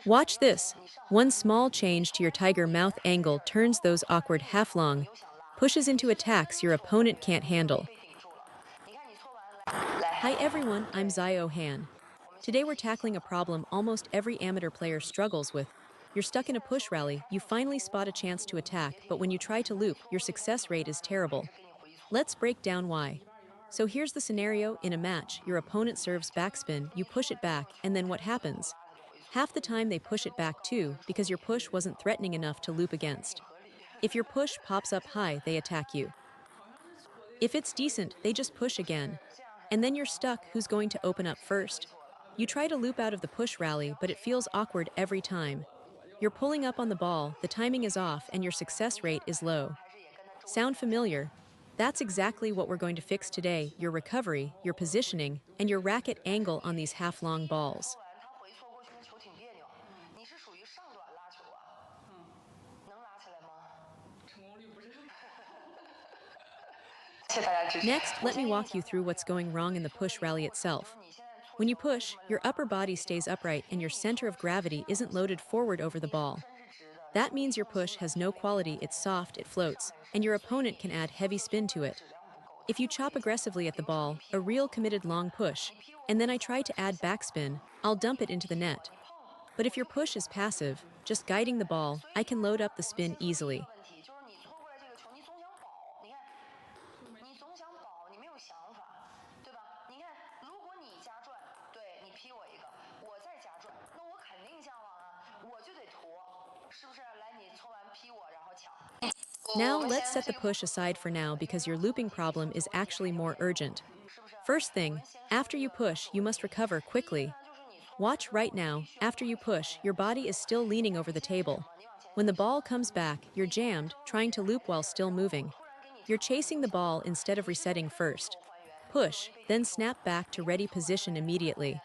Watch this. One small change to your tiger mouth angle turns those awkward half-long pushes into attacks your opponent can't handle. Hi everyone, I'm Xiao Han. Today we're tackling a problem almost every amateur player struggles with. You're stuck in a push rally, you finally spot a chance to attack, but when you try to loop, your success rate is terrible. Let's break down why. So here's the scenario: in a match, your opponent serves backspin, you push it back, and then what happens? Half the time they push it back too, because your push wasn't threatening enough to loop against. If your push pops up high, they attack you. If it's decent, they just push again. And then you're stuck: who's going to open up first? You try to loop out of the push rally, but it feels awkward every time. You're pulling up on the ball, the timing is off, and your success rate is low. Sound familiar? That's exactly what we're going to fix today: your recovery, your positioning, and your racket angle on these half-long balls. Next, let me walk you through what's going wrong in the push rally itself. When you push, your upper body stays upright and your center of gravity isn't loaded forward over the ball. That means your push has no quality, it's soft, it floats, and your opponent can add heavy spin to it. If you chop aggressively at the ball, a real committed long push, and then I try to add backspin, I'll dump it into the net. But if your push is passive, just guiding the ball, I can load up the spin easily. Now let's set the push aside for now because your looping problem is actually more urgent. First thing, after you push, you must recover quickly. Watch right now: after you push, your body is still leaning over the table. When the ball comes back, you're jammed, trying to loop while still moving. You're chasing the ball instead of resetting first. Push, then snap back to ready position immediately.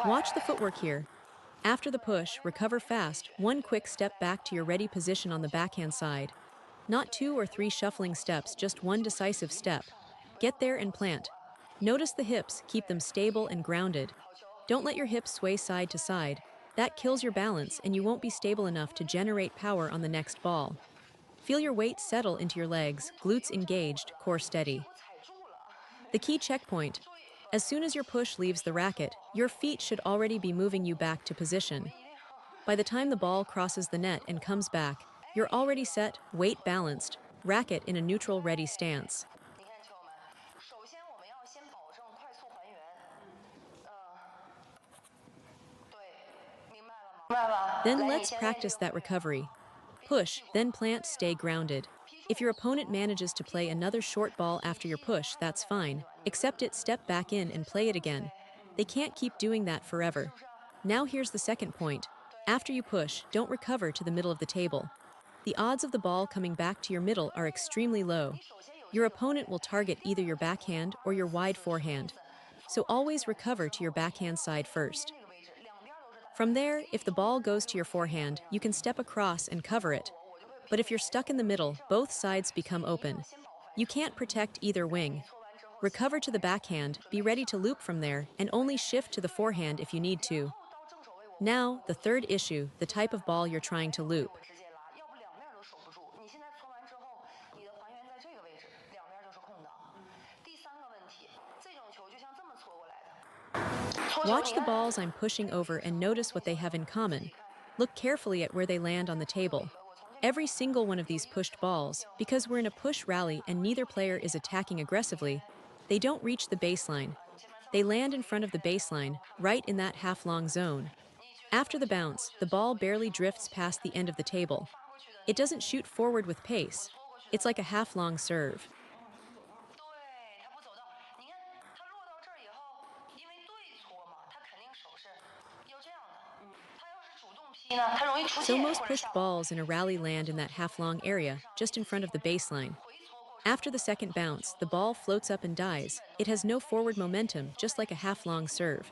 Watch the footwork here. After the push, recover fast, one quick step back to your ready position on the backhand side. Not two or three shuffling steps, just one decisive step. Get there and plant. Notice the hips, keep them stable and grounded. Don't let your hips sway side to side. That kills your balance and you won't be stable enough to generate power on the next ball. Feel your weight settle into your legs, glutes engaged, core steady. The key checkpoint: as soon as your push leaves the racket, your feet should already be moving you back to position. By the time the ball crosses the net and comes back, you're already set, weight balanced, racket in a neutral ready stance. Then let's practice that recovery. Push, then plant, stay grounded. If your opponent manages to play another short ball after your push, that's fine. Accept it, step back in, and play it again. They can't keep doing that forever. Now here's the second point. After you push, don't recover to the middle of the table. The odds of the ball coming back to your middle are extremely low. Your opponent will target either your backhand or your wide forehand. So always recover to your backhand side first. From there, if the ball goes to your forehand, you can step across and cover it. But if you're stuck in the middle, both sides become open. You can't protect either wing. Recover to the backhand, be ready to loop from there, and only shift to the forehand if you need to. Now, the third issue: the type of ball you're trying to loop. Watch the balls I'm pushing over and notice what they have in common. Look carefully at where they land on the table. Every single one of these pushed balls, because we're in a push rally and neither player is attacking aggressively, they don't reach the baseline. They land in front of the baseline, right in that half-long zone. After the bounce, the ball barely drifts past the end of the table. It doesn't shoot forward with pace. It's like a half-long serve. So most pushed balls in a rally land in that half-long area, just in front of the baseline. After the second bounce, the ball floats up and dies. It has no forward momentum, just like a half-long serve.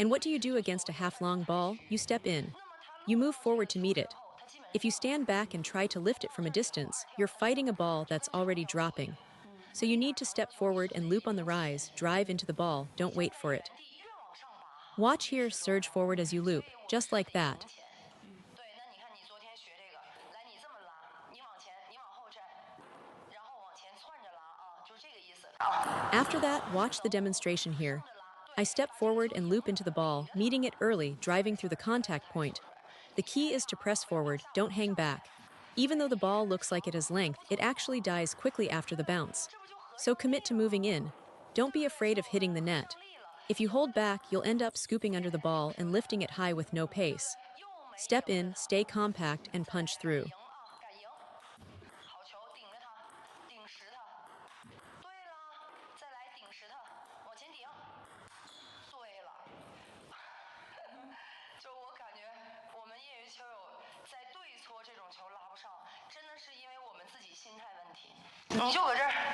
And what do you do against a half-long ball? You step in. You move forward to meet it. If you stand back and try to lift it from a distance, you're fighting a ball that's already dropping. So you need to step forward and loop on the rise, drive into the ball, don't wait for it. Watch here, surge forward as you loop, just like that. After that, watch the demonstration here. I step forward and loop into the ball, meeting it early, driving through the contact point. The key is to press forward, don't hang back. Even though the ball looks like it has length, it actually dies quickly after the bounce. So commit to moving in. Don't be afraid of hitting the net. If you hold back, you'll end up scooping under the ball and lifting it high with no pace. Step in, stay compact, and punch through.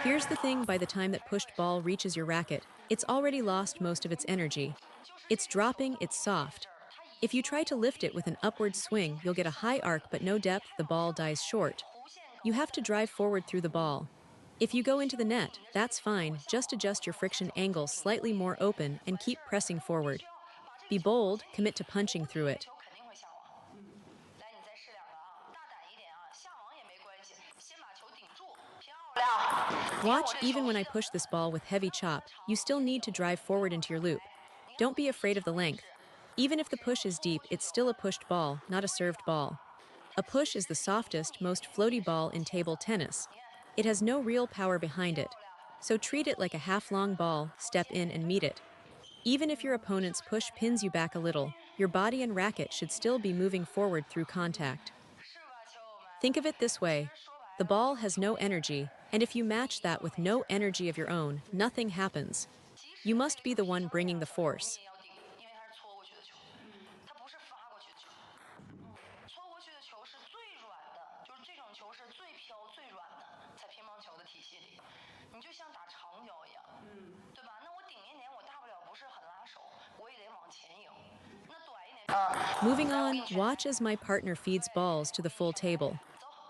Here's the thing, by the time that pushed ball reaches your racket, it's already lost most of its energy. It's dropping, it's soft. If you try to lift it with an upward swing, you'll get a high arc but no depth, the ball dies short. You have to drive forward through the ball. If you go into the net, that's fine, just adjust your friction angle slightly more open and keep pressing forward. Be bold, commit to punching through it. Watch, even when I push this ball with heavy chop, you still need to drive forward into your loop. Don't be afraid of the length. Even if the push is deep, it's still a pushed ball, not a served ball. A push is the softest, most floaty ball in table tennis. It has no real power behind it. So treat it like a half-long ball, step in and meet it. Even if your opponent's push pins you back a little, your body and racket should still be moving forward through contact. Think of it this way. The ball has no energy, and if you match that with no energy of your own, nothing happens. You must be the one bringing the force. Moving on, watch as my partner feeds balls to the full table.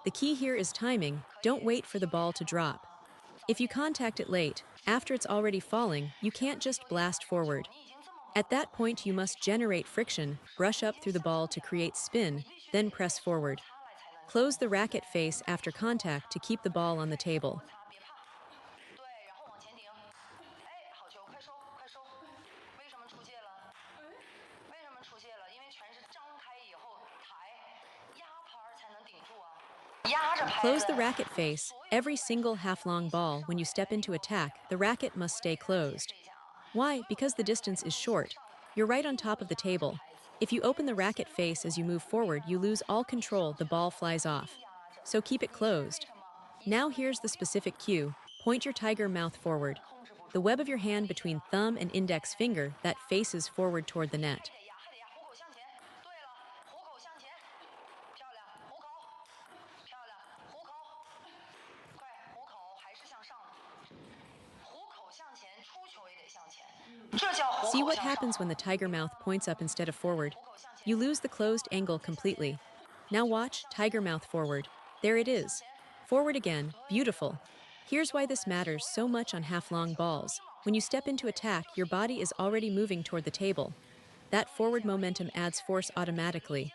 The key here is timing, don't wait for the ball to drop. If you contact it late, after it's already falling, you can't just blast forward. At that point, you must generate friction, brush up through the ball to create spin, then press forward. Close the racket face after contact to keep the ball on the table. Close the racket face. Every single half-long ball, when you step into attack, the racket must stay closed. Why? Because the distance is short. You're right on top of the table. If you open the racket face as you move forward, you lose all control, the ball flies off. So keep it closed. Now here's the specific cue. Point your tiger mouth forward. The web of your hand between thumb and index finger that faces forward toward the net. See what happens when the tiger mouth points up instead of forward? You lose the closed angle completely. Now watch, tiger mouth forward. There it is. Forward again, beautiful. Here's why this matters so much on half-long balls. When you step into attack, your body is already moving toward the table. That forward momentum adds force automatically.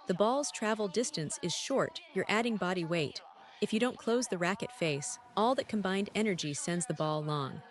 The ball's travel distance is short, you're adding body weight. If you don't close the racket face, all that combined energy sends the ball long.